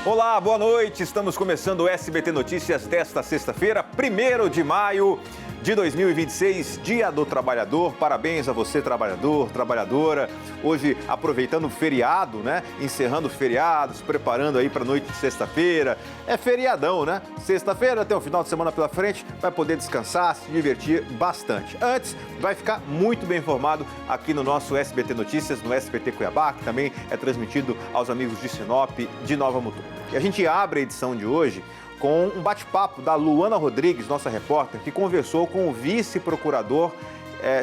Olá, boa noite. Estamos começando o SBT Notícias desta sexta-feira, 1º de maio de 2026, Dia do Trabalhador. Parabéns a você, trabalhador, trabalhadora. Hoje, aproveitando o feriado, né? Encerrando o feriado, se preparando aí para a noite de sexta-feira. É feriadão, né? Sexta-feira, tem um final de semana pela frente, vai poder descansar, se divertir bastante. Antes, vai ficar muito bem informado aqui no nosso SBT Notícias, no SBT Cuiabá, que também é transmitido aos amigos de Sinop, de Nova Mutum. E a gente abre a edição de hoje com um bate-papo da Luana Rodrigues, nossa repórter, que conversou com o vice-procurador,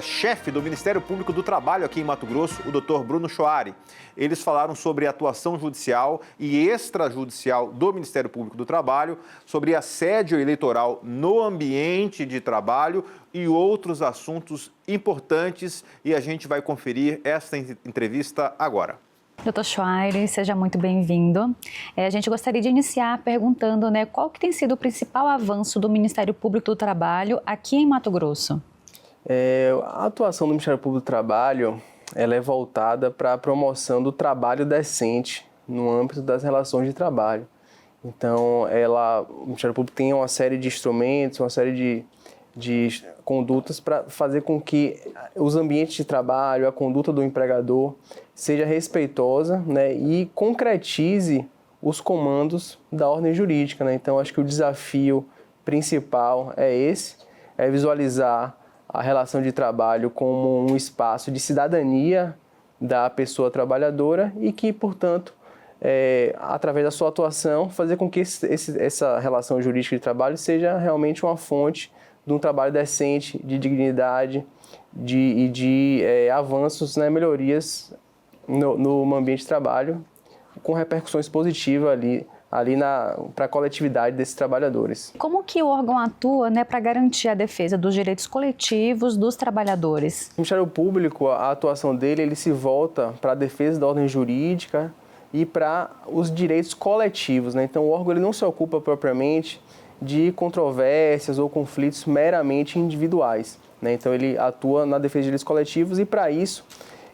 chefe do Ministério Público do Trabalho aqui em Mato Grosso, o Dr. Bruno Choari. Eles falaram sobre a atuação judicial e extrajudicial do Ministério Público do Trabalho, sobre assédio eleitoral no ambiente de trabalho e outros assuntos importantes. E a gente vai conferir esta entrevista agora. Dr. Choari, seja muito bem-vindo. A gente gostaria de iniciar perguntando, qual que tem sido o principal avanço do Ministério Público do Trabalho aqui em Mato Grosso? A atuação do Ministério Público do Trabalho, ela é voltada para a promoção do trabalho decente no âmbito das relações de trabalho. Então, o Ministério Público tem uma série de instrumentos, uma série de condutas para fazer com que os ambientes de trabalho, a conduta do empregador seja respeitosa, e concretize os comandos da ordem jurídica. Então, acho que o desafio principal é esse, é visualizar a relação de trabalho como um espaço de cidadania da pessoa trabalhadora e que, portanto, através da sua atuação, fazer com que essa relação jurídica de trabalho seja realmente uma fonte de um trabalho decente, de dignidade e de avanços, melhorias no ambiente de trabalho, com repercussões positivas ali para a coletividade desses trabalhadores. Como que o órgão atua, para garantir a defesa dos direitos coletivos dos trabalhadores? O Ministério Público, a atuação dele, ele se volta para a defesa da ordem jurídica e para os direitos coletivos. Então, o órgão ele não se ocupa propriamente de controvérsias ou conflitos meramente individuais. Então, ele atua na defesa de direitos coletivos e, para isso,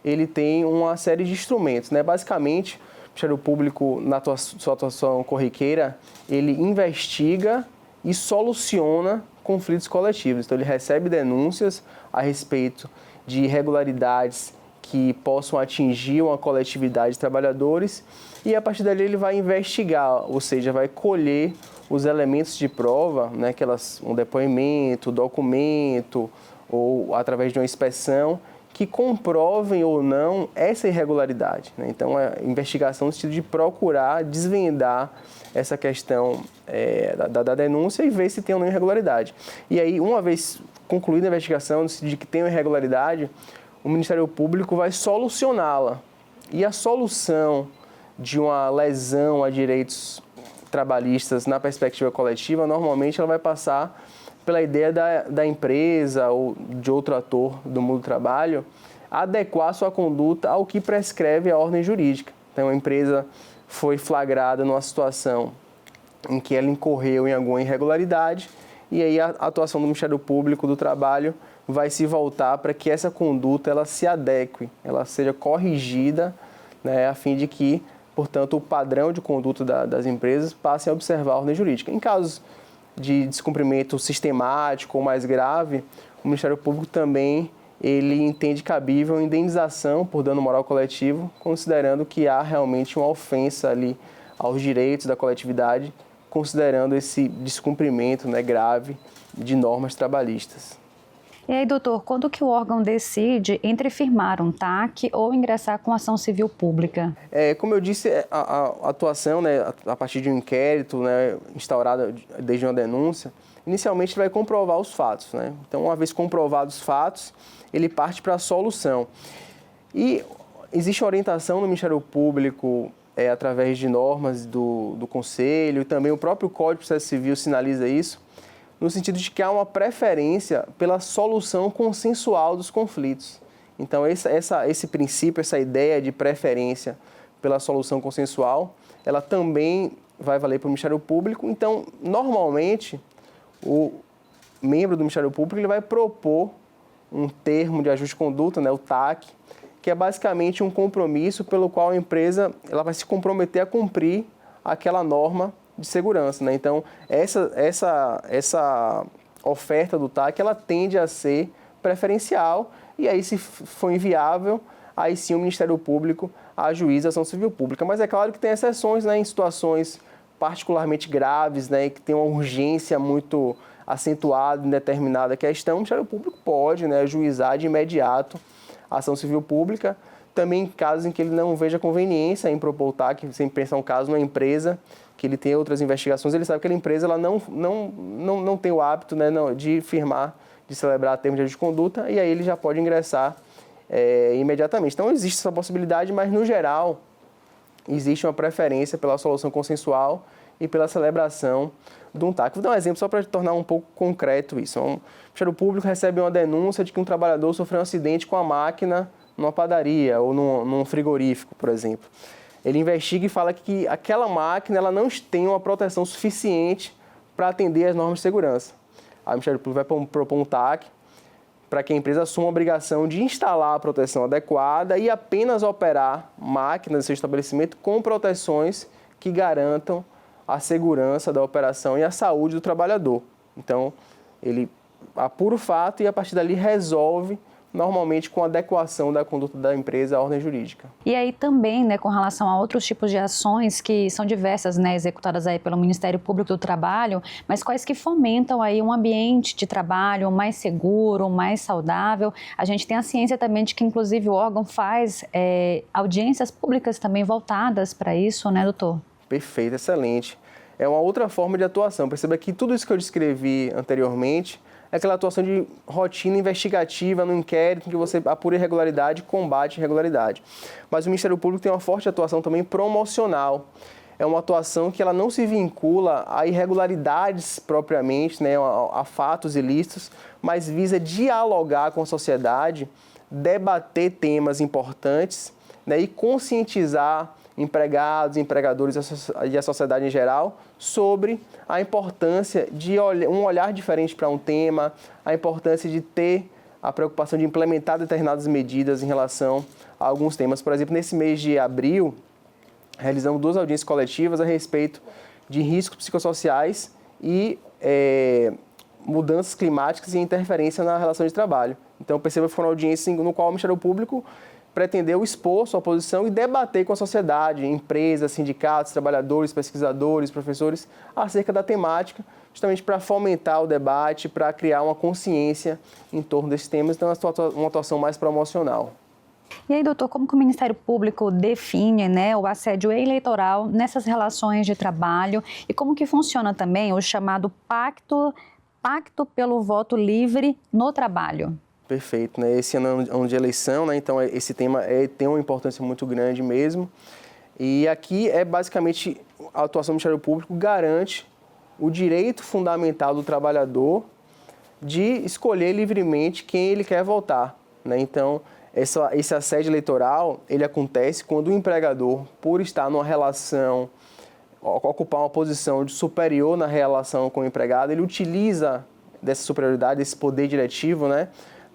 ele tem uma série de instrumentos. Basicamente, o Ministério Público, na sua atuação corriqueira, ele investiga e soluciona conflitos coletivos. Então, ele recebe denúncias a respeito de irregularidades que possam atingir uma coletividade de trabalhadores e, a partir dali, ele vai investigar, ou seja, vai colher os elementos de prova, um depoimento, documento ou através de uma inspeção, que comprovem ou não essa irregularidade. Então, a investigação no sentido de procurar desvendar essa questão da denúncia e ver se tem ou não irregularidade. E aí, uma vez concluída a investigação no sentido de que tem uma irregularidade, o Ministério Público vai solucioná-la. E a solução de uma lesão a direitos trabalhistas na perspectiva coletiva, normalmente ela vai passar pela ideia da empresa ou de outro ator do mundo do trabalho adequar sua conduta ao que prescreve a ordem jurídica. Então, a empresa foi flagrada numa situação em que ela incorreu em alguma irregularidade e aí a atuação do Ministério Público do Trabalho vai se voltar para que essa conduta ela se adeque, ela seja corrigida, a fim de que, portanto, o padrão de conduta das empresas passe a observar a ordem jurídica. Em casos de descumprimento sistemático ou mais grave, o Ministério Público também ele entende cabível indenização por dano moral coletivo, considerando que há realmente uma ofensa ali aos direitos da coletividade, considerando esse descumprimento grave de normas trabalhistas. E aí, doutor, quando que o órgão decide entre firmar um TAC ou ingressar com ação civil pública? Como eu disse, a atuação, a partir de um inquérito, instaurada desde uma denúncia, inicialmente ele vai comprovar os fatos. Então, uma vez comprovados os fatos, ele parte para a solução. E existe uma orientação no Ministério Público, através de normas do Conselho, e também o próprio Código de Processo Civil sinaliza isso, no sentido de que há uma preferência pela solução consensual dos conflitos. Então, esse princípio, essa ideia de preferência pela solução consensual, ela também vai valer para o Ministério Público. Então, normalmente, o membro do Ministério Público ele vai propor um termo de ajuste de conduta, o TAC, que é basicamente um compromisso pelo qual a empresa ela vai se comprometer a cumprir aquela norma de segurança, né? Então, essa oferta do TAC, ela tende a ser preferencial e aí, se for inviável, aí sim o Ministério Público ajuiza a ação civil pública. Mas é claro que tem exceções, né, em situações particularmente graves, né, que tem uma urgência muito acentuada em determinada questão, o Ministério Público pode, né, ajuizar de imediato a ação civil pública. Também em casos em que ele não veja conveniência em propor o TAC, sem pensar um caso numa empresa que ele tem outras investigações, ele sabe que aquela empresa ela não tem o hábito, né, de firmar, de celebrar termos de conduta, e aí ele já pode ingressar imediatamente. Então, existe essa possibilidade, mas, no geral, existe uma preferência pela solução consensual e pela celebração de um TAC. Vou dar um exemplo só para tornar um pouco concreto isso. O Ministério Público recebe uma denúncia de que um trabalhador sofreu um acidente com a máquina numa padaria ou num frigorífico, por exemplo. Ele investiga e fala que aquela máquina ela não tem uma proteção suficiente para atender às normas de segurança. Aí o Ministério Público vai propor um TAC para que a empresa assuma a obrigação de instalar a proteção adequada e apenas operar máquinas de seu estabelecimento com proteções que garantam a segurança da operação e a saúde do trabalhador. Então, ele apura o fato e, a partir dali, resolve, normalmente com adequação da conduta da empresa à ordem jurídica. E aí também, né, com relação a outros tipos de ações que são diversas, né, executadas aí pelo Ministério Público do Trabalho, mas quais que fomentam aí um ambiente de trabalho mais seguro, mais saudável. A gente tem a ciência também de que, inclusive, o órgão faz audiências públicas também voltadas para isso, né, doutor? Perfeito, excelente. É uma outra forma de atuação. Perceba que tudo isso que eu descrevi anteriormente é aquela atuação de rotina investigativa no inquérito, em que você apura irregularidade e combate irregularidade. Mas o Ministério Público tem uma forte atuação também promocional. É uma atuação que ela não se vincula a irregularidades propriamente, né, a fatos ilícitos, mas visa dialogar com a sociedade, debater temas importantes, né, e conscientizar empregados, empregadores e a sociedade em geral sobre a importância de um olhar diferente para um tema, a importância de ter a preocupação de implementar determinadas medidas em relação a alguns temas. Por exemplo, nesse mês de abril, realizamos 2 audiências coletivas a respeito de riscos psicossociais e mudanças climáticas e interferência na relação de trabalho. Então, perceba que foram audiências no qual o Ministério Público pretendeu expor sua posição e debater com a sociedade, empresas, sindicatos, trabalhadores, pesquisadores, professores, acerca da temática, justamente para fomentar o debate, para criar uma consciência em torno desses temas, então uma atuação mais promocional. E aí, doutor, como que o Ministério Público define, né, o assédio eleitoral nessas relações de trabalho e como que funciona também o chamado pacto pelo voto livre no trabalho? Perfeito, né? Esse ano é ano de eleição, né? Então esse tema tem uma importância muito grande mesmo. E aqui basicamente a atuação do Ministério Público garante o direito fundamental do trabalhador de escolher livremente quem ele quer votar, né? Então esse assédio eleitoral ele acontece quando o empregador, por estar numa relação, ocupar uma posição de superior na relação com o empregado, ele utiliza dessa superioridade, desse poder diretivo, né,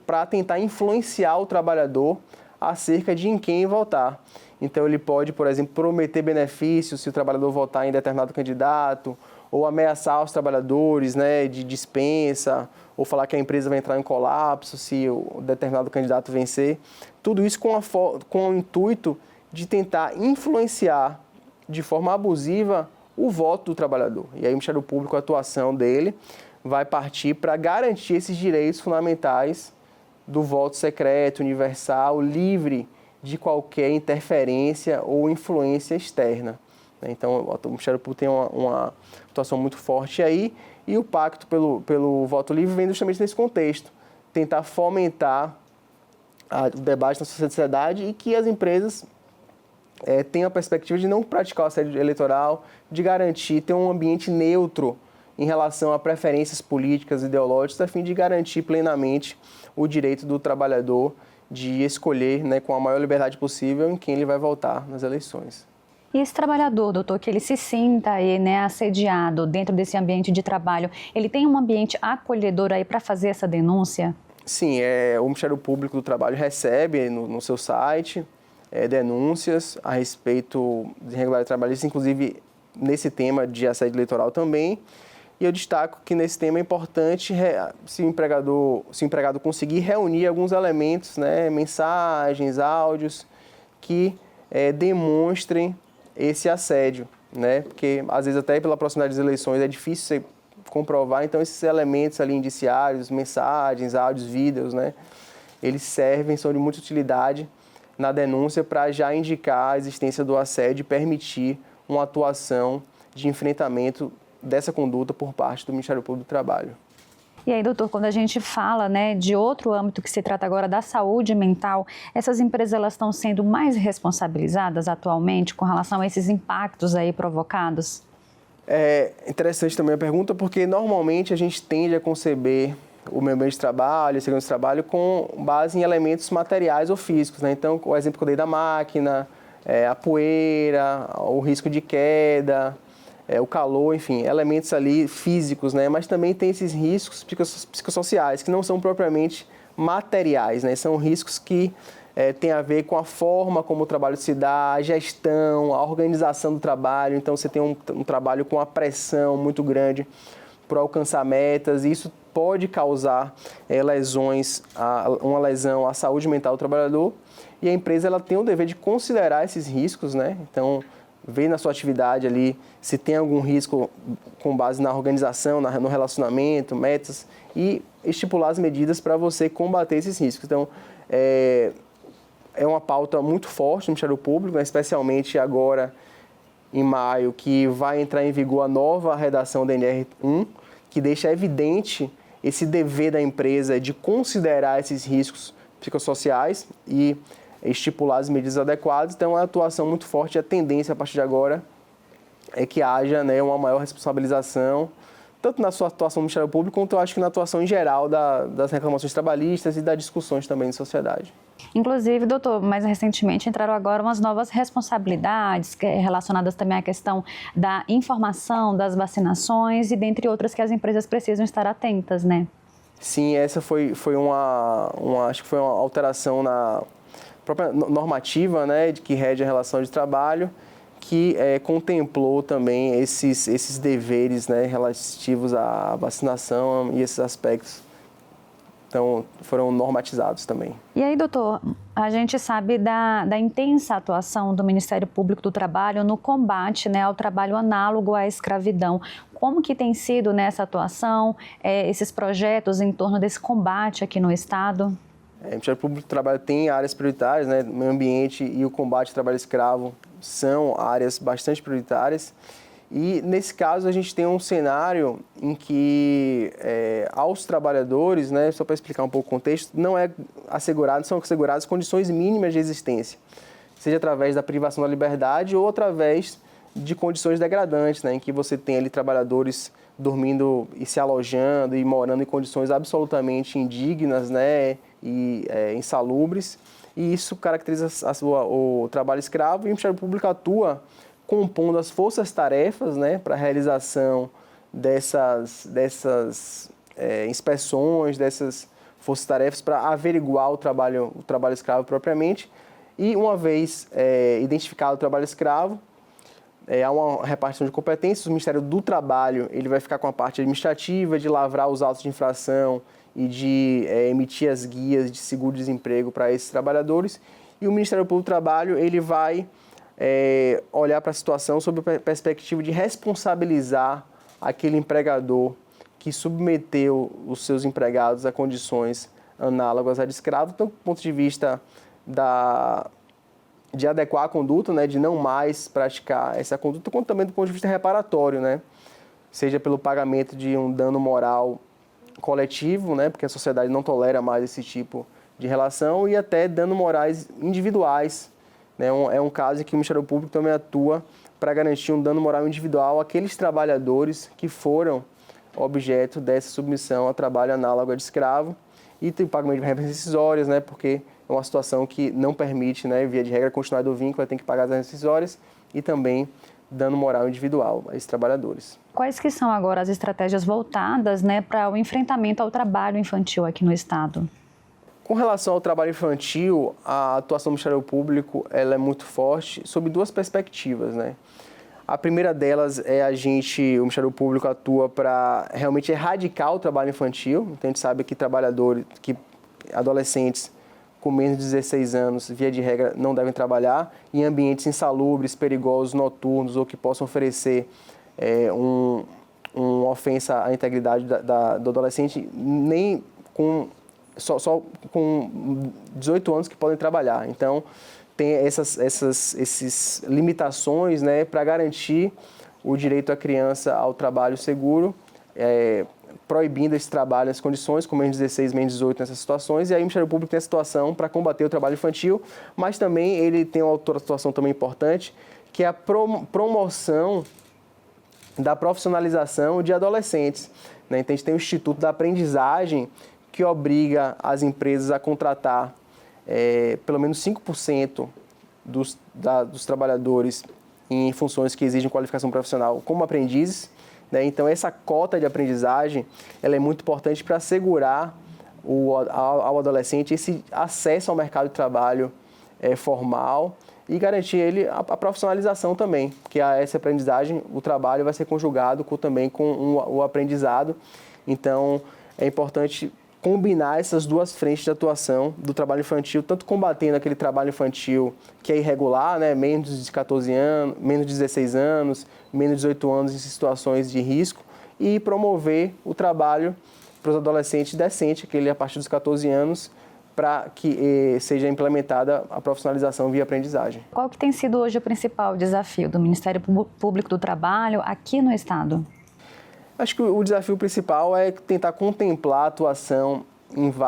para tentar influenciar o trabalhador acerca de em quem votar. Então, ele pode, por exemplo, prometer benefícios se o trabalhador votar em determinado candidato, ou ameaçar os trabalhadores, né, de dispensa, ou falar que a empresa vai entrar em colapso se o determinado candidato vencer. Tudo isso com o intuito de tentar influenciar de forma abusiva o voto do trabalhador. E aí o Ministério Público, a atuação dele, vai partir para garantir esses direitos fundamentais do voto secreto, universal, livre de qualquer interferência ou influência externa. Então, o Ministério Público tem uma atuação muito forte aí, e o pacto pelo voto livre vem justamente nesse contexto, tentar fomentar o debate na sociedade e que as empresas tenham a perspectiva de não praticar o assédio eleitoral, de garantir ter um ambiente neutro em relação a preferências políticas, ideológicas, a fim de garantir plenamente o direito do trabalhador de escolher, né, com a maior liberdade possível em quem ele vai votar nas eleições. E esse trabalhador, doutor, que ele se sinta aí, né, assediado dentro desse ambiente de trabalho, ele tem um ambiente acolhedor aí para fazer essa denúncia? Sim, o Ministério Público do Trabalho recebe no seu site denúncias a respeito de irregularidades trabalhistas, inclusive nesse tema de assédio eleitoral também. E eu destaco que nesse tema é importante se o empregado conseguir reunir alguns elementos, né, mensagens, áudios, que demonstrem esse assédio, né? Porque às vezes até pela proximidade das eleições é difícil você comprovar, então esses elementos ali indiciários, mensagens, áudios, vídeos, né? Eles são de muita utilidade na denúncia para já indicar a existência do assédio e permitir uma atuação de enfrentamento dessa conduta por parte do Ministério Público do Trabalho. E aí, doutor, quando a gente fala, né, de outro âmbito que se trata agora da saúde mental, essas empresas elas estão sendo mais responsabilizadas atualmente com relação a esses impactos aí provocados? É interessante também a pergunta, porque normalmente a gente tende a conceber o meio ambiente de trabalho, a segurança de trabalho, com base em elementos materiais ou físicos, né? Então, o exemplo que eu dei da máquina, a poeira, o risco de queda, o calor, enfim, elementos ali físicos, né? Mas também tem esses riscos psicossociais, que não são propriamente materiais, né? São riscos que têm a ver com a forma como o trabalho se dá, a gestão, a organização do trabalho. Então, você tem um trabalho com uma pressão muito grande para alcançar metas, e isso pode causar lesões, uma lesão à saúde mental do trabalhador, e a empresa ela tem o dever de considerar esses riscos, né? Então, ver na sua atividade ali se tem algum risco com base na organização, no relacionamento, metas, e estipular as medidas para você combater esses riscos. Então, é uma pauta muito forte no Ministério Público, né? Especialmente agora em maio, que vai entrar em vigor a nova redação da NR1, que deixa evidente esse dever da empresa de considerar esses riscos psicossociais e estipular as medidas adequadas. Então, é uma atuação muito forte, e a tendência a partir de agora é que haja, né, uma maior responsabilização, tanto na sua atuação no Ministério Público, quanto eu acho que na atuação em geral das reclamações trabalhistas e das discussões também de sociedade. Inclusive, doutor, mais recentemente entraram agora umas novas responsabilidades relacionadas também à questão da informação, das vacinações e dentre outras que as empresas precisam estar atentas, né? Sim, essa foi acho que foi uma alteração na própria normativa, né, que rege a relação de trabalho, que contemplou também esses deveres, né, relativos à vacinação e esses aspectos. Então, foram normatizados também. E aí, doutor, a gente sabe da intensa atuação do Ministério Público do Trabalho no combate, né, ao trabalho análogo à escravidão. Como que tem sido nessa atuação, esses projetos em torno desse combate aqui no Estado? O Ministério Público do Trabalho tem áreas prioritárias, né? O meio ambiente e o combate ao trabalho escravo são áreas bastante prioritárias. E, nesse caso, a gente tem um cenário em que, aos trabalhadores, né, só para explicar um pouco o contexto, não são asseguradas condições mínimas de existência, seja através da privação da liberdade ou através de condições degradantes, né, em que você tem ali trabalhadores dormindo e se alojando e morando em condições absolutamente indignas, né, e insalubres. E isso caracteriza o trabalho escravo, e o Ministério Público atua compondo as forças-tarefas, né, para a realização dessas inspeções, dessas forças-tarefas para averiguar o trabalho escravo propriamente. E, uma vez identificado o trabalho escravo, há uma repartição de competências. O Ministério do Trabalho ele vai ficar com a parte administrativa, de lavrar os autos de infração e de emitir as guias de seguro-desemprego para esses trabalhadores. E o Ministério Público do Trabalho ele vai olhar para a situação sob a perspectiva de responsabilizar aquele empregador que submeteu os seus empregados a condições análogas à de escravo, tanto do ponto de vista de adequar a conduta, né, de não mais praticar essa conduta, quanto também do ponto de vista reparatório, né, seja pelo pagamento de um dano moral coletivo, né, porque a sociedade não tolera mais esse tipo de relação, e até dano morais individuais. É um caso em que o Ministério Público também atua para garantir um dano moral individual àqueles trabalhadores que foram objeto dessa submissão ao trabalho análogo a de escravo, e tem o pagamento de recompensas rescisórias, né, porque é uma situação que não permite, né, via de regra, a continuidade do vínculo, vai ter que pagar as rescisórias, e também dano moral individual a esses trabalhadores. Quais que são agora as estratégias voltadas, né, para o enfrentamento ao trabalho infantil aqui no Estado? Com relação ao trabalho infantil, a atuação do Ministério Público ela é muito forte sob duas perspectivas, né? A primeira delas é o Ministério Público atua para realmente erradicar o trabalho infantil. Então, a gente sabe que adolescentes com menos de 16 anos, via de regra, não devem trabalhar em ambientes insalubres, perigosos, noturnos ou que possam oferecer uma ofensa à integridade do adolescente, nem só com 18 anos que podem trabalhar. Então, tem essas limitações, né, para garantir o direito à criança ao trabalho seguro, proibindo esse trabalho nas condições, com menos de 16, menos de 18 nessas situações, e aí o Ministério Público tem a situação para combater o trabalho infantil, mas também ele tem uma outra situação também importante, que é a promoção da profissionalização de adolescentes, né? Então, a gente tem o Instituto da Aprendizagem, que obriga as empresas a contratar pelo menos 5% dos trabalhadores em funções que exigem qualificação profissional como aprendizes, né? Então, essa cota de aprendizagem ela é muito importante para assegurar ao adolescente esse acesso ao mercado de trabalho formal e garantir ele a profissionalização também, porque essa aprendizagem, o trabalho vai ser conjugado também com o aprendizado. Então, é importante combinar essas duas frentes de atuação do trabalho infantil, tanto combatendo aquele trabalho infantil que é irregular, né, menos de 14 anos, menos de 16 anos, menos de 18 anos em situações de risco, e promover o trabalho para os adolescentes decente, aquele a partir dos 14 anos, para que seja implementada a profissionalização via aprendizagem. Qual que tem sido hoje o principal desafio do Ministério Público do Trabalho aqui no Estado? Acho que o desafio principal é tentar contemplar a atuação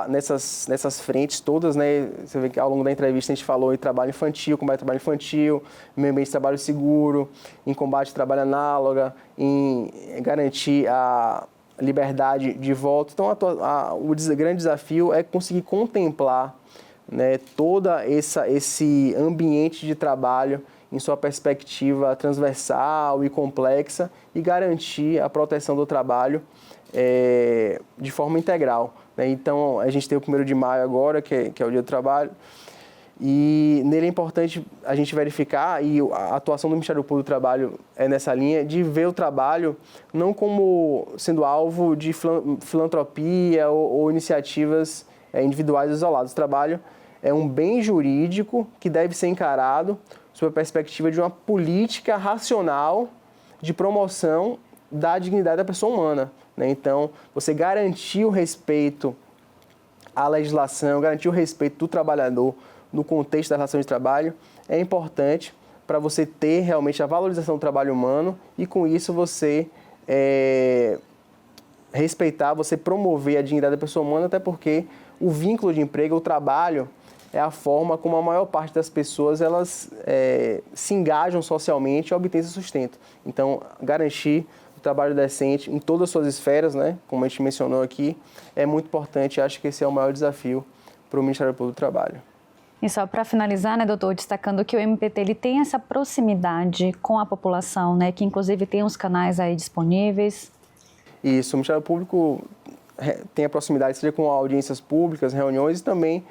nessas frentes todas, né? Você vê que ao longo da entrevista a gente falou em trabalho infantil, combate ao trabalho infantil, meio ambiente de trabalho seguro, em combate ao trabalho análoga, em garantir a liberdade de voto. Então, o grande desafio é conseguir contemplar, né, toda esse ambiente de trabalho em sua perspectiva transversal e complexa e garantir a proteção do trabalho de forma integral, né? Então, a gente tem o 1º de maio agora, que é o Dia do Trabalho, e nele é importante a gente verificar, e a atuação do Ministério Público do Trabalho é nessa linha, de ver o trabalho não como sendo alvo de filantropia ou iniciativas individuais isoladas. O trabalho é um bem jurídico que deve ser encarado sob a perspectiva de uma política racional de promoção da dignidade da pessoa humana, né? Então, você garantir o respeito à legislação, garantir o respeito do trabalhador no contexto da relação de trabalho é importante para você ter realmente a valorização do trabalho humano e, com isso, você respeitar, você promover a dignidade da pessoa humana, até porque o vínculo de emprego, o trabalho, é a forma como a maior parte das pessoas elas se engajam socialmente e obtêm esse sustento. Então, garantir o trabalho decente em todas as suas esferas, né, como a gente mencionou aqui, é muito importante. Acho que esse é o maior desafio para o Ministério Público do Trabalho. E só para finalizar, né, doutor, destacando que o MPT ele tem essa proximidade com a população, né, que inclusive tem os canais aí disponíveis. Isso, o Ministério Público tem a proximidade, seja com audiências públicas, reuniões e também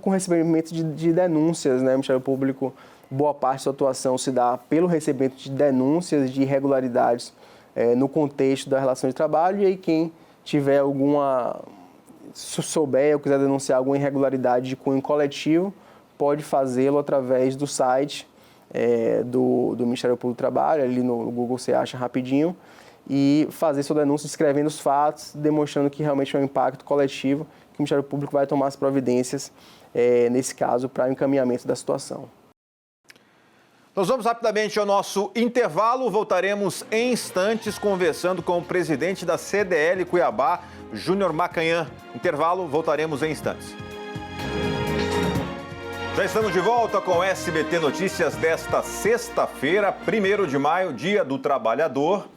com recebimento de denúncias, né? O Ministério Público, boa parte da sua atuação se dá pelo recebimento de denúncias de irregularidades no contexto da relação de trabalho, e aí quem tiver souber ou quiser denunciar alguma irregularidade de cunho coletivo, pode fazê-lo através do site do Ministério Público do Trabalho, ali no Google você acha rapidinho, e fazer sua denúncia descrevendo os fatos, demonstrando que realmente é um impacto coletivo, que o Ministério Público vai tomar as providências, nesse caso, para o encaminhamento da situação. Nós vamos rapidamente ao nosso intervalo, voltaremos em instantes conversando com o presidente da CDL Cuiabá, Júnior Macanhã. Intervalo, voltaremos em instantes. Já estamos de volta com o SBT Notícias desta sexta-feira, 1º de maio, Dia do Trabalhador.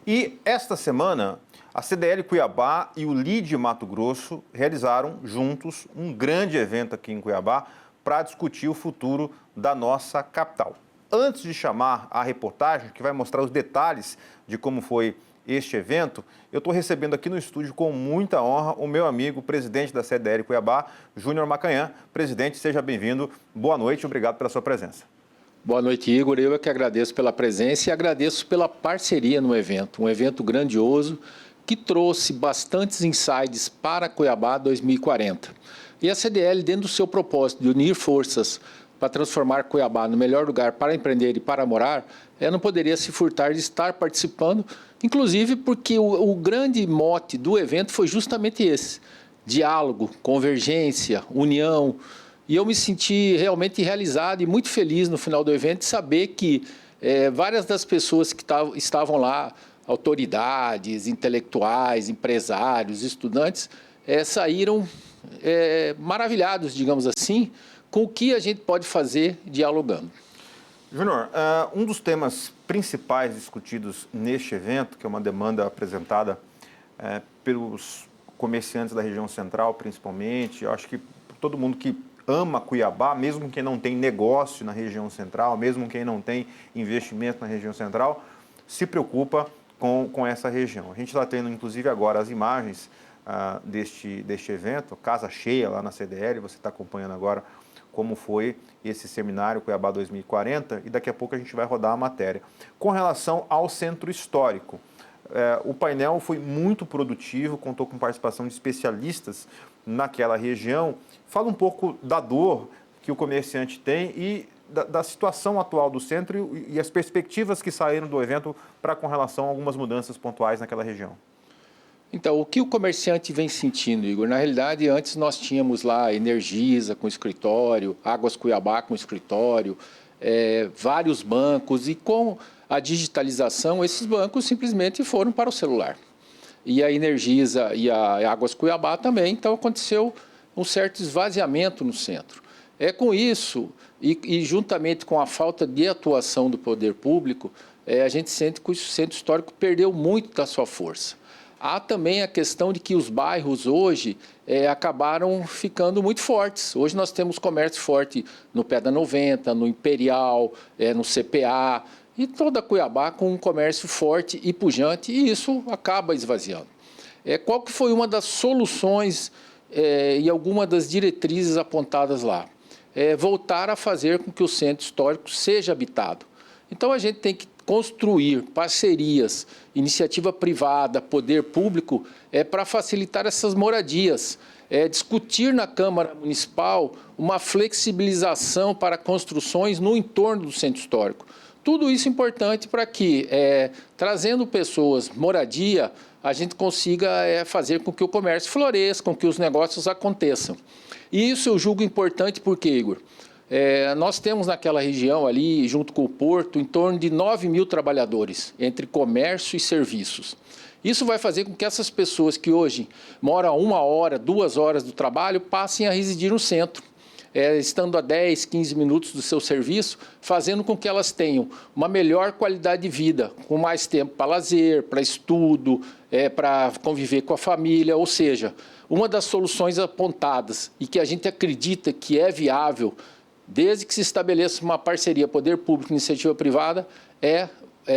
E esta semana, a CDL Cuiabá e o LIDE Mato Grosso realizaram juntos um grande evento aqui em Cuiabá para discutir o futuro da nossa capital. Antes de chamar a reportagem, que vai mostrar os detalhes de como foi este evento, eu estou recebendo aqui no estúdio com muita honra o meu amigo, presidente da CDL Cuiabá, Júnior Macanhã. Presidente, seja bem-vindo. Boa noite, obrigado pela sua presença. Boa noite, Igor. Eu é que agradeço pela presença e agradeço pela parceria no evento. Um evento grandioso que trouxe bastantes insights para Cuiabá 2040. E a CDL, dentro do seu propósito de unir forças para transformar Cuiabá no melhor lugar para empreender e para morar, não poderia se furtar de estar participando, inclusive porque o grande mote do evento foi justamente esse: diálogo, convergência, união. E eu me senti realmente realizado e muito feliz no final do evento de saber que várias das pessoas que estavam lá, autoridades, intelectuais, empresários, estudantes, saíram maravilhados, digamos assim, com o que a gente pode fazer dialogando. Júnior, um dos temas principais discutidos neste evento, que é uma demanda apresentada pelos comerciantes da região central, principalmente, eu acho que todo mundo que ama Cuiabá, mesmo quem não tem negócio na região central, mesmo quem não tem investimento na região central, se preocupa com essa região. A gente está tendo, inclusive, agora as imagens deste evento, casa cheia lá na CDL, você está acompanhando agora como foi esse seminário Cuiabá 2040 e daqui a pouco a gente vai rodar a matéria. Com relação ao centro histórico, o painel foi muito produtivo, contou com participação de especialistas naquela região. Fala um pouco da dor que o comerciante tem e da situação atual do centro e as perspectivas que saíram do evento com relação a algumas mudanças pontuais naquela região. Então, o que o comerciante vem sentindo, Igor? Na realidade, antes nós tínhamos lá Energisa com escritório, Águas Cuiabá com escritório, vários bancos, e com a digitalização, esses bancos simplesmente foram para o celular. E a Energisa e a Águas Cuiabá também, então aconteceu um certo esvaziamento no centro. Com isso, e juntamente com a falta de atuação do poder público, a gente sente que o centro histórico perdeu muito da sua força. Há também a questão de que os bairros hoje acabaram ficando muito fortes. Hoje nós temos comércio forte no Pé da 90, no Imperial, no CPA, e toda Cuiabá com um comércio forte e pujante, e isso acaba esvaziando. Qual que foi uma das soluções e alguma das diretrizes apontadas lá? Voltar a fazer com que o centro histórico seja habitado. Então a gente tem que construir parcerias, iniciativa privada, poder público, para facilitar essas moradias. Discutir na Câmara Municipal uma flexibilização para construções no entorno do centro histórico. Tudo isso é importante para que, trazendo pessoas, moradia, a gente consiga fazer com que o comércio floresça, com que os negócios aconteçam. E isso eu julgo importante porque, Igor, nós temos naquela região ali, junto com o Porto, em torno de 9 mil trabalhadores, entre comércio e serviços. Isso vai fazer com que essas pessoas que hoje moram 1 hora, 2 horas do trabalho, passem a residir no centro, estando a 10, 15 minutos do seu serviço, fazendo com que elas tenham uma melhor qualidade de vida, com mais tempo para lazer, para estudo, para conviver com a família, ou seja, uma das soluções apontadas e que a gente acredita que é viável, desde que se estabeleça uma parceria poder público e iniciativa privada,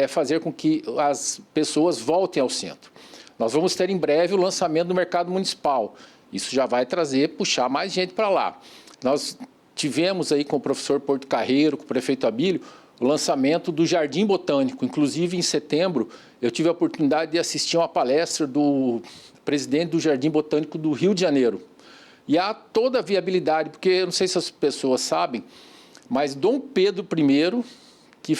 fazer com que as pessoas voltem ao centro. Nós vamos ter em breve o lançamento do mercado municipal. Isso já vai puxar mais gente para lá. Nós tivemos aí com o professor Porto Carreiro, com o prefeito Abílio, o lançamento do Jardim Botânico. Inclusive, em setembro, eu tive a oportunidade de assistir uma palestra do presidente do Jardim Botânico do Rio de Janeiro. E há toda a viabilidade, porque eu não sei se as pessoas sabem, mas Dom Pedro I, que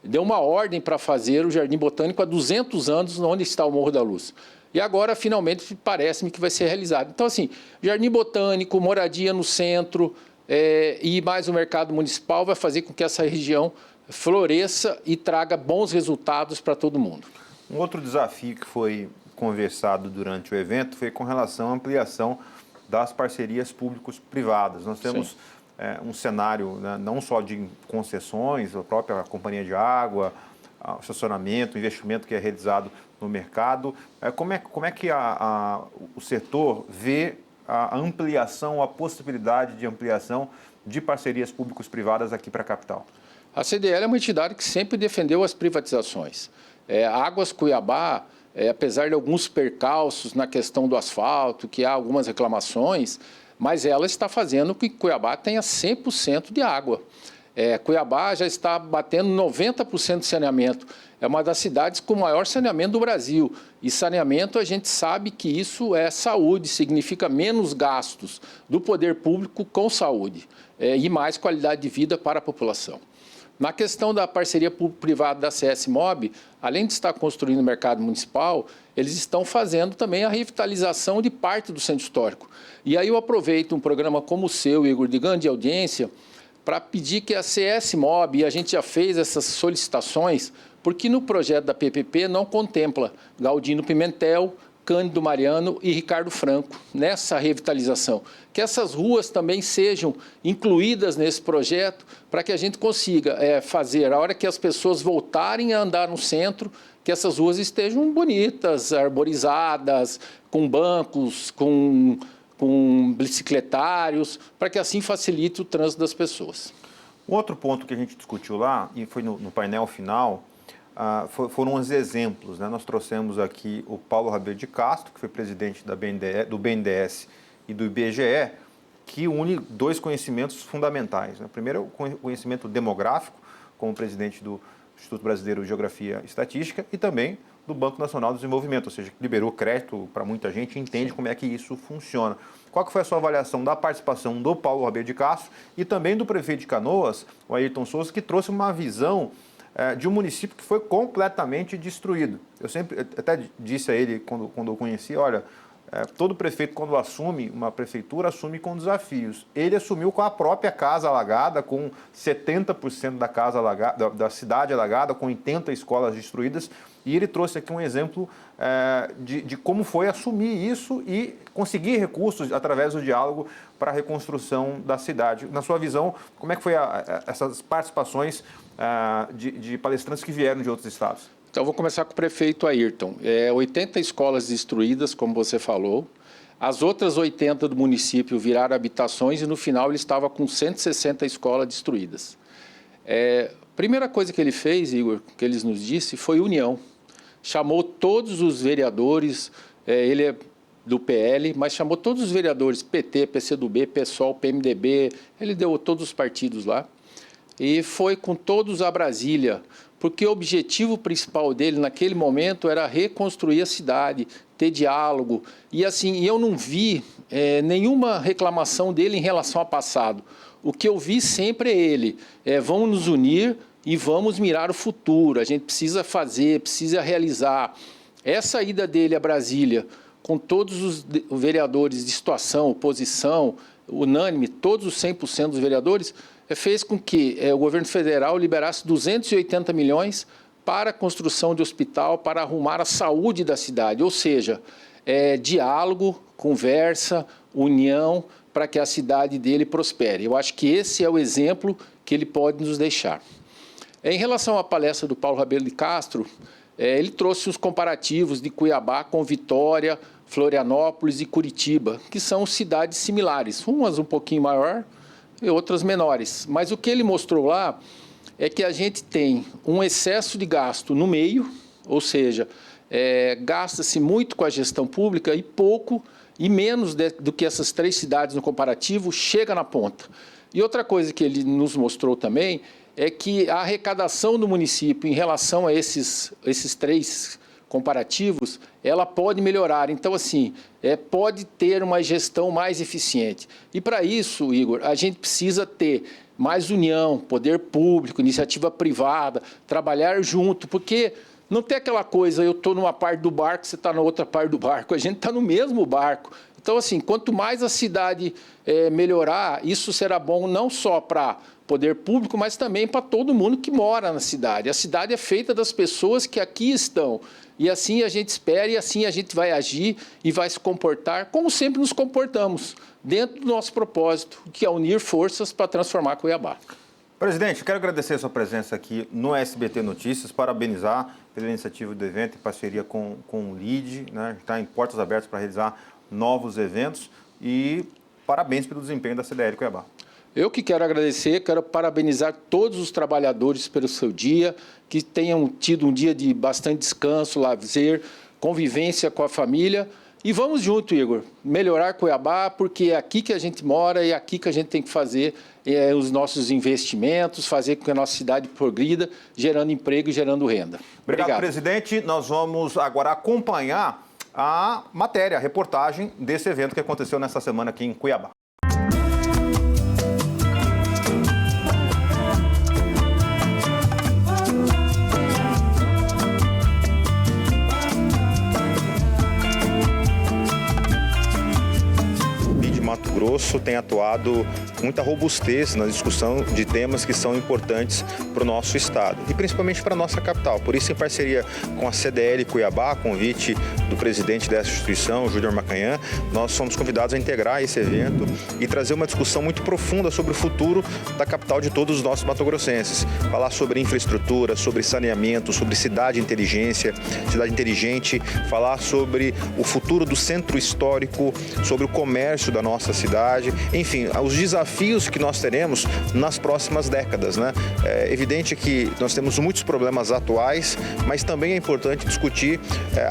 deu uma ordem para fazer o Jardim Botânico há 200 anos, onde está o Morro da Luz. E agora, finalmente, parece-me que vai ser realizado. Então, assim, Jardim Botânico, moradia no centro e mais o mercado municipal vai fazer com que essa região floresça e traga bons resultados para todo mundo. Um outro desafio que foi conversado durante o evento foi com relação à ampliação das parcerias públicos-privadas. Nós temos um cenário, né, não só de concessões, a própria companhia de água, o estacionamento, o investimento que é realizado no mercado. Como é que o setor vê a ampliação, a possibilidade de ampliação de parcerias públicos-privadas aqui para a capital? A CDL é uma entidade que sempre defendeu as privatizações. A Águas Cuiabá, apesar de alguns percalços na questão do asfalto, que há algumas reclamações, mas ela está fazendo que Cuiabá tenha 100% de água. Cuiabá já está batendo 90% de saneamento. É uma das cidades com o maior saneamento do Brasil. E saneamento, a gente sabe que isso é saúde, significa menos gastos do poder público com saúde e mais qualidade de vida para a população. Na questão da parceria público-privada da CS Mob, além de estar construindo o mercado municipal, eles estão fazendo também a revitalização de parte do centro histórico. E aí eu aproveito um programa como o seu, Igor, de grande audiência, para pedir que a CS Mob, e a gente já fez essas solicitações, porque no projeto da PPP não contempla Galdino Pimentel, Cândido Mariano e Ricardo Franco nessa revitalização. Que essas ruas também sejam incluídas nesse projeto para que a gente consiga fazer, a hora que as pessoas voltarem a andar no centro, que essas ruas estejam bonitas, arborizadas, com bancos, com bicicletários, para que assim facilite o trânsito das pessoas. Outro ponto que a gente discutiu lá, e foi no painel final, foram os exemplos, né? Nós trouxemos aqui o Paulo Rabelo de Castro, que foi presidente do BNDES e do IBGE, que une dois conhecimentos fundamentais, né? Primeiro, é o conhecimento demográfico, como presidente do Instituto Brasileiro de Geografia e Estatística, e também do Banco Nacional do Desenvolvimento, ou seja, que liberou crédito para muita gente e entende como é que isso funciona. Qual que foi a sua avaliação da participação do Paulo Rabelo de Castro e também do prefeito de Canoas, o Ayrton Souza, que trouxe uma visão de um município que foi completamente destruído? Eu sempre até disse a ele, quando eu conheci, olha, todo prefeito, quando assume uma prefeitura, assume com desafios. Ele assumiu com a própria casa alagada, com 70% da casa alagada, da cidade alagada, com 80 escolas destruídas, e ele trouxe aqui um exemplo de como foi assumir isso e conseguir recursos através do diálogo para a reconstrução da cidade. Na sua visão, como é que foi essas participações de palestrantes que vieram de outros estados? Então, vou começar com o prefeito Ayrton. 80 escolas destruídas, como você falou. As outras 80 do município viraram habitações e, no final, ele estava com 160 escolas destruídas. Primeira coisa que ele fez, Igor, que ele nos disse, foi união. Chamou todos os vereadores, ele é do PL, mas chamou todos os vereadores, PT, PCdoB, PSOL, PMDB, ele deu todos os partidos lá. E foi com todos a Brasília, porque o objetivo principal dele naquele momento era reconstruir a cidade, ter diálogo. E assim, eu não vi nenhuma reclamação dele em relação ao passado. O que eu vi sempre é ele, vamos nos unir e vamos mirar o futuro. A gente precisa fazer, precisa realizar. Essa ida dele a Brasília, com todos os vereadores de situação, oposição, unânime, todos os 100% dos vereadores, fez com que o governo federal liberasse 280 milhões para a construção de hospital, para arrumar a saúde da cidade, ou seja, diálogo, conversa, união, para que a cidade dele prospere. Eu acho que esse é o exemplo que ele pode nos deixar. Em relação à palestra do Paulo Rabelo de Castro, ele trouxe os comparativos de Cuiabá com Vitória, Florianópolis e Curitiba, que são cidades similares, umas um pouquinho maior e outras menores. Mas o que ele mostrou lá é que a gente tem um excesso de gasto no meio, ou seja, gasta-se muito com a gestão pública e pouco e menos do que essas três cidades no comparativo chega na ponta. E outra coisa que ele nos mostrou também é que a arrecadação do município em relação a esses três comparativos, ela pode melhorar. Então, assim, pode ter uma gestão mais eficiente. E, para isso, Igor, a gente precisa ter mais união, poder público, iniciativa privada, trabalhar junto, porque não tem aquela coisa, eu estou numa parte do barco, você está na outra parte do barco, a gente está no mesmo barco. Então, assim, quanto mais a cidade melhorar, isso será bom não só para poder público, mas também para todo mundo que mora na cidade. A cidade é feita das pessoas que aqui estão. E assim a gente espera e assim a gente vai agir e vai se comportar como sempre nos comportamos, dentro do nosso propósito, que é unir forças para transformar Cuiabá. Presidente, quero agradecer a sua presença aqui no SBT Notícias, parabenizar pela iniciativa do evento em parceria com o LIDE, né? Está em portas abertas para realizar novos eventos e parabéns pelo desempenho da CDL Cuiabá. Eu que quero agradecer, quero parabenizar todos os trabalhadores pelo seu dia, que tenham tido um dia de bastante descanso, lazer, convivência com a família E vamos junto, Igor, melhorar Cuiabá, porque é aqui que a gente mora e é aqui que a gente tem que fazer os nossos investimentos, fazer com que a nossa cidade progrida, gerando emprego e gerando renda. Obrigado, presidente. Nós vamos agora acompanhar a matéria, a reportagem desse evento que aconteceu nesta semana aqui em Cuiabá. Mato Grosso tem atuado com muita robustez na discussão de temas que são importantes para o nosso estado e principalmente para a nossa capital. Por isso, em parceria com a CDL Cuiabá, a convite do presidente dessa instituição, Júnior Macanhã, nós somos convidados a integrar esse evento e trazer uma discussão muito profunda sobre o futuro da capital de todos os nossos mato-grossenses. Falar sobre infraestrutura, sobre saneamento, sobre cidade inteligente, falar sobre o futuro do centro histórico, sobre o comércio da nossa cidade, enfim, os desafios que nós teremos nas próximas décadas, né? É evidente que nós temos muitos problemas atuais, mas também é importante discutir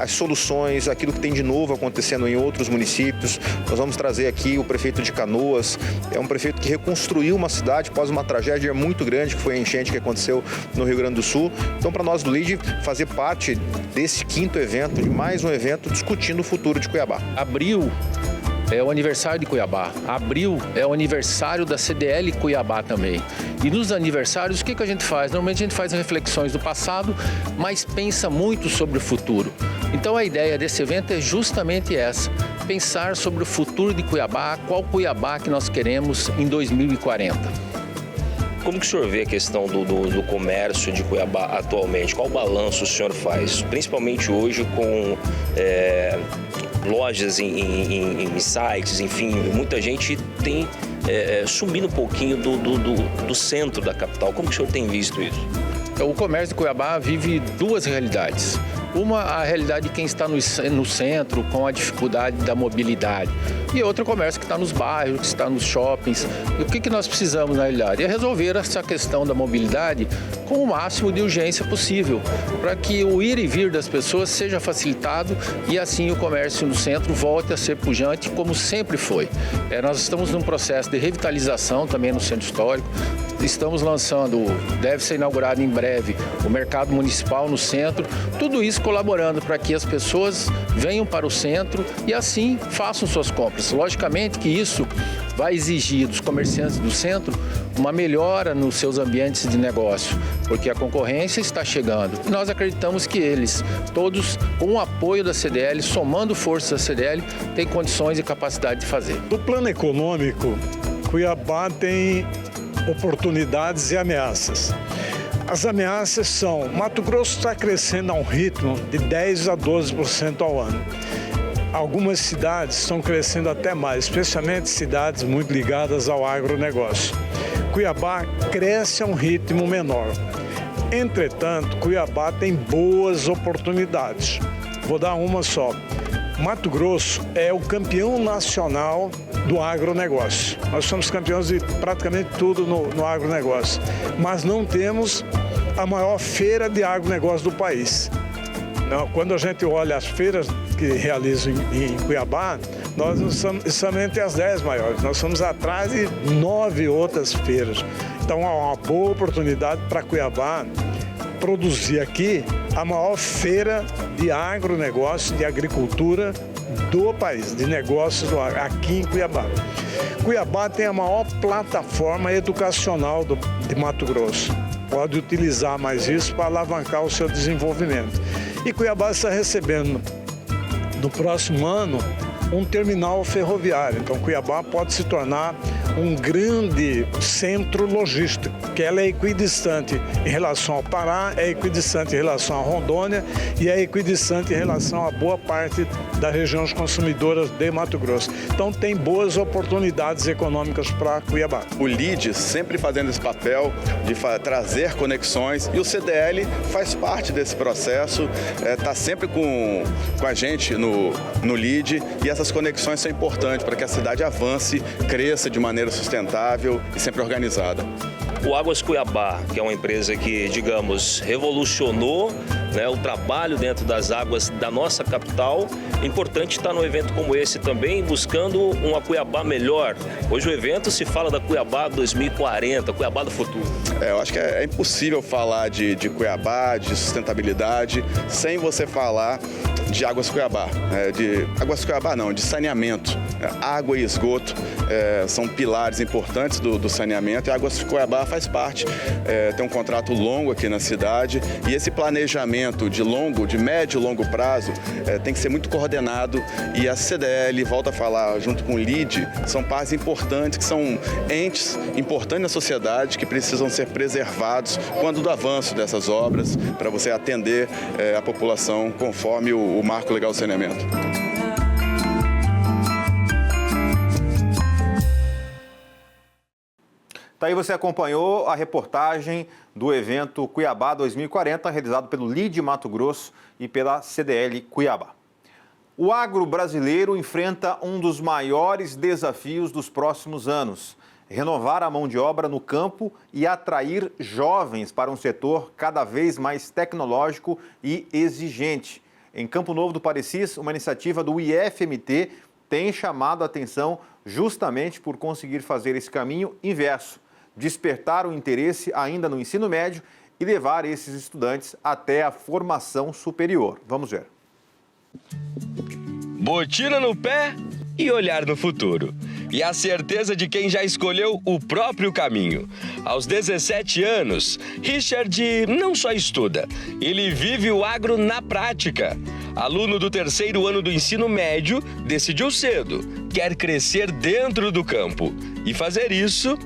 as soluções, aquilo que tem de novo acontecendo em outros municípios. Nós vamos trazer aqui o prefeito de Canoas, é um prefeito que reconstruiu uma cidade após uma tragédia muito grande, que foi a enchente que aconteceu no Rio Grande do Sul. Então, para nós do LIDE, fazer parte desse 5º evento, de mais um evento discutindo o futuro de Cuiabá. Abril é o aniversário de Cuiabá. Abril é o aniversário da CDL Cuiabá também. E nos aniversários, o que a gente faz? Normalmente a gente faz reflexões do passado, mas pensa muito sobre o futuro. Então a ideia desse evento é justamente essa, pensar sobre o futuro de Cuiabá, qual Cuiabá que nós queremos em 2040. Como que o senhor vê a questão do comércio de Cuiabá atualmente? Qual balanço o senhor faz? Principalmente hoje com lojas em sites, enfim, muita gente tem subindo um pouquinho do centro da capital. Como que o senhor tem visto isso? O comércio de Cuiabá vive duas realidades. Uma, a realidade de quem está no centro, com a dificuldade da mobilidade. E outra, o comércio que está nos bairros, que está nos shoppings. E o que nós precisamos, na realidade? É resolver essa questão da mobilidade com o máximo de urgência possível, para que o ir e vir das pessoas seja facilitado e assim o comércio no centro volte a ser pujante, como sempre foi. Nós estamos num processo de revitalização também no centro histórico. Estamos lançando, deve ser inaugurado em breve, o mercado municipal no centro. Tudo isso colaborando para que as pessoas venham para o centro e assim façam suas compras. Logicamente que isso vai exigir dos comerciantes do centro uma melhora nos seus ambientes de negócio, porque a concorrência está chegando. E nós acreditamos que eles, todos com o apoio da CDL, somando forças da CDL, têm condições e capacidade de fazer. No plano econômico, Cuiabá tem oportunidades e ameaças. As ameaças são: Mato Grosso está crescendo a um ritmo de 10% a 12% ao ano. Algumas cidades estão crescendo até mais, especialmente cidades muito ligadas ao agronegócio. Cuiabá cresce a um ritmo menor. Entretanto, Cuiabá tem boas oportunidades. Vou dar uma só. Mato Grosso é o campeão nacional do agronegócio. Nós somos campeões de praticamente tudo no agronegócio, mas não temos a maior feira de agronegócio do país. Quando a gente olha as feiras que realizam em Cuiabá, nós não somos entre as 10 maiores, nós somos atrás de 9 outras feiras. Então há uma boa oportunidade para Cuiabá produzir aqui a maior feira de agronegócio, de agricultura do país, de negócios aqui em Cuiabá. Cuiabá tem a maior plataforma educacional de Mato Grosso. Pode utilizar mais isso para alavancar o seu desenvolvimento. E Cuiabá está recebendo, no próximo ano, um terminal ferroviário. Então, Cuiabá pode se tornar um grande centro logístico, que ela é equidistante em relação ao Pará, é equidistante em relação à Rondônia e é equidistante em relação a boa parte das regiões consumidoras de Mato Grosso. Então, tem boas oportunidades econômicas para Cuiabá. O LIDE sempre fazendo esse papel de trazer conexões e o CDL faz parte desse processo, está sempre com a gente no LIDE e essas conexões são importantes para que a cidade avance, cresça de maneira sustentável e sempre organizada. O Águas Cuiabá, que é uma empresa que, digamos, revolucionou né, o trabalho dentro das águas da nossa capital. É importante estar num evento como esse também, buscando uma Cuiabá melhor. Hoje o evento se fala da Cuiabá 2040, Cuiabá do futuro. Eu acho que é impossível falar de Cuiabá, de sustentabilidade, sem você falar de Águas Cuiabá. De saneamento. Água e esgoto são pilares importantes do saneamento, e Águas Cuiabá faz parte. Tem um contrato longo aqui na cidade, e esse planejamento de médio e longo prazo tem que ser muito coordenado, e a CDL, volta a falar, junto com o LIDE, são partes importantes, que são entes importantes na sociedade, que precisam ser preservados quando do avanço dessas obras, para você atender a população conforme o Marco Legal do Saneamento. Tá aí, você acompanhou a reportagem do evento Cuiabá 2040, realizado pelo LIDE Mato Grosso e pela CDL Cuiabá. O agro brasileiro enfrenta um dos maiores desafios dos próximos anos: renovar a mão de obra no campo e atrair jovens para um setor cada vez mais tecnológico e exigente. Em Campo Novo do Parecis, uma iniciativa do IFMT tem chamado a atenção justamente por conseguir fazer esse caminho inverso: despertar o interesse ainda no ensino médio e levar esses estudantes até a formação superior. Vamos ver. Botina no pé e olhar no futuro. E a certeza de quem já escolheu o próprio caminho. Aos 17 anos, Richard não só estuda, ele vive o agro na prática. Aluno do 3º ano do ensino médio, decidiu cedo, quer crescer dentro do campo e fazer isso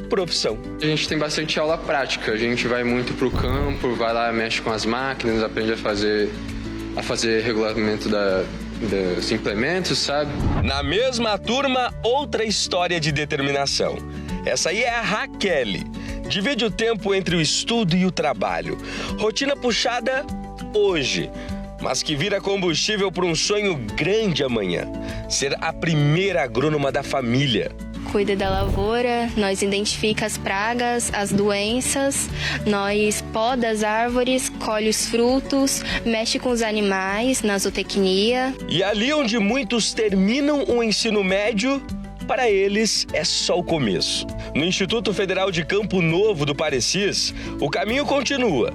profissão. A gente tem bastante aula prática, a gente vai muito pro campo, vai lá, mexe com as máquinas, aprende a fazer regulamento dos implementos, sabe? Na mesma turma, outra história de determinação. Essa aí é a Raquel. Divide o tempo entre o estudo e o trabalho. Rotina puxada hoje, mas que vira combustível para um sonho grande amanhã: ser a primeira agrônoma da família. Cuida da lavoura, nós identifica as pragas, as doenças, nós poda as árvores, colhe os frutos, mexe com os animais na zootecnia. E ali onde muitos terminam o ensino médio, para eles é só o começo. No Instituto Federal de Campo Novo do Parecis, o caminho continua.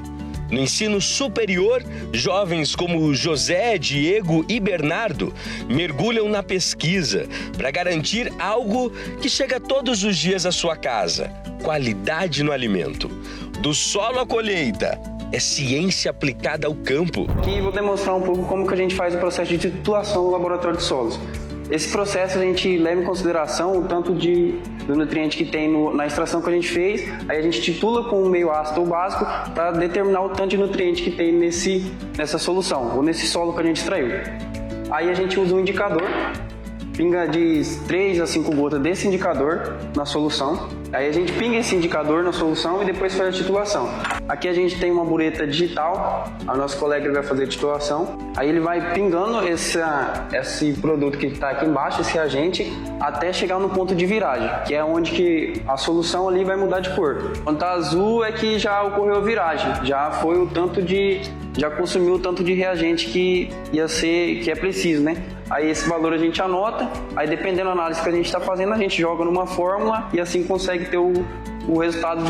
No ensino superior, jovens como José, Diego e Bernardo mergulham na pesquisa para garantir algo que chega todos os dias à sua casa: qualidade no alimento. Do solo à colheita, é ciência aplicada ao campo. Aqui vou demonstrar um pouco como que a gente faz o processo de titulação no laboratório de solos. Esse processo a gente leva em consideração o tanto do nutriente que tem na extração que a gente fez, aí a gente titula com um meio ácido ou básico para determinar o tanto de nutriente que tem nessa solução, ou nesse solo que a gente extraiu. Aí a gente usa um indicador, pinga de 3 a 5 gotas desse indicador na solução. Aí a gente pinga esse indicador na solução e depois faz a titulação. Aqui a gente tem uma bureta digital, a nosso colega vai fazer a titulação. Aí ele vai pingando esse produto que está aqui embaixo, esse reagente, até chegar no ponto de viragem, que é onde que a solução ali vai mudar de cor. Quando está azul é que já ocorreu a viragem, já foi já consumiu o tanto de reagente que é preciso, né? Aí esse valor a gente anota, aí dependendo da análise que a gente está fazendo, a gente joga numa fórmula e assim consegue ter o resultado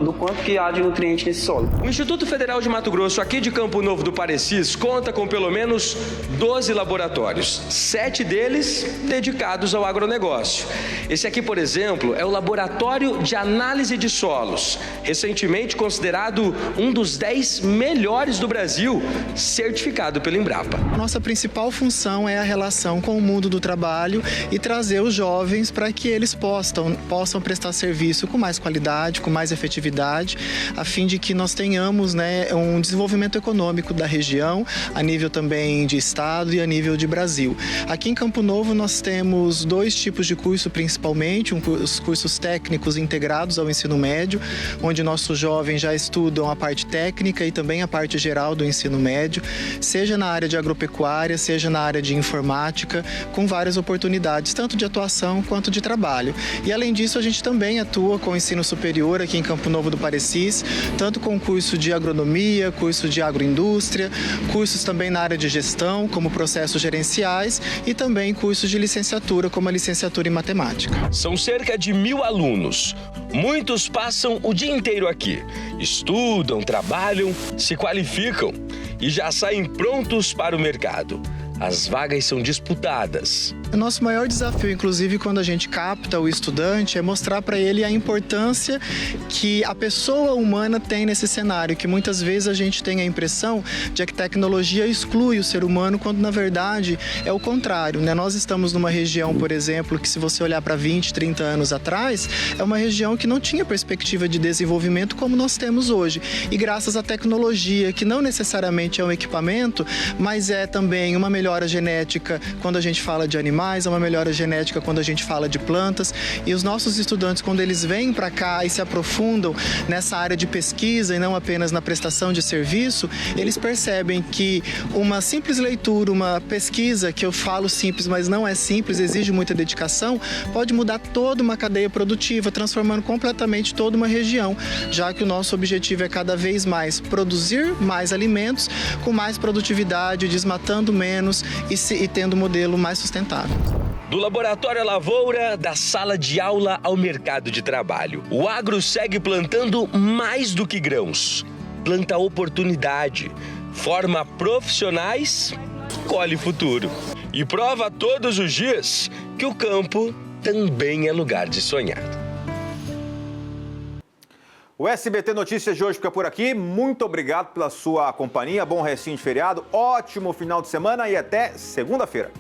do quanto que há de nutriente nesse solo. O Instituto Federal de Mato Grosso, aqui de Campo Novo do Parecis, conta com pelo menos 12 laboratórios, 7 deles dedicados ao agronegócio. Esse aqui, por exemplo, é o Laboratório de Análise de Solos, recentemente considerado um dos 10 melhores do Brasil, certificado pela Embrapa. Nossa principal função é a relação com o mundo do trabalho e trazer os jovens para que eles possam prestar serviço com mais qualidade, com mais efetividade, a fim de que nós tenhamos, um desenvolvimento econômico da região, a nível também de estado e a nível de Brasil. Aqui em Campo Novo nós temos 2 tipos de curso principalmente, os cursos técnicos integrados ao ensino médio, onde nossos jovens já estudam a parte técnica e também a parte geral do ensino médio, seja na área de agropecuária, seja na área de informática, com várias oportunidades, tanto de atuação quanto de trabalho. E além disso, a gente também atua com o ensino superior aqui em Campo Novo do Parecis, tanto com curso de agronomia, curso de agroindústria, cursos também na área de gestão, como processos gerenciais, e também cursos de licenciatura, como a licenciatura em matemática. São cerca de 1.000 alunos. Muitos passam o dia inteiro aqui. Estudam, trabalham, se qualificam e já saem prontos para o mercado. As vagas são disputadas. O nosso maior desafio, inclusive, quando a gente capta o estudante, é mostrar para ele a importância que a pessoa humana tem nesse cenário, que muitas vezes a gente tem a impressão de que a tecnologia exclui o ser humano, quando na verdade é o contrário, né? Nós estamos numa região, por exemplo, que se você olhar para 20, 30 anos atrás, é uma região que não tinha perspectiva de desenvolvimento como nós temos hoje. E graças à tecnologia, que não necessariamente é um equipamento, mas é também uma melhora genética quando a gente fala de animais, é uma melhora genética quando a gente fala de plantas, e os nossos estudantes, quando eles vêm para cá e se aprofundam nessa área de pesquisa e não apenas na prestação de serviço, eles percebem que uma simples leitura, uma pesquisa, que eu falo simples, mas não é simples, exige muita dedicação, pode mudar toda uma cadeia produtiva, transformando completamente toda uma região, já que o nosso objetivo é cada vez mais produzir mais alimentos com mais produtividade, desmatando menos e tendo um modelo mais sustentável. Do laboratório à lavoura, da sala de aula ao mercado de trabalho. O agro segue plantando mais do que grãos. Planta oportunidade, forma profissionais, colhe futuro. E prova todos os dias que o campo também é lugar de sonhar. O SBT Notícias de hoje fica por aqui. Muito obrigado pela sua companhia. Bom restinho de feriado, ótimo final de semana e até segunda-feira.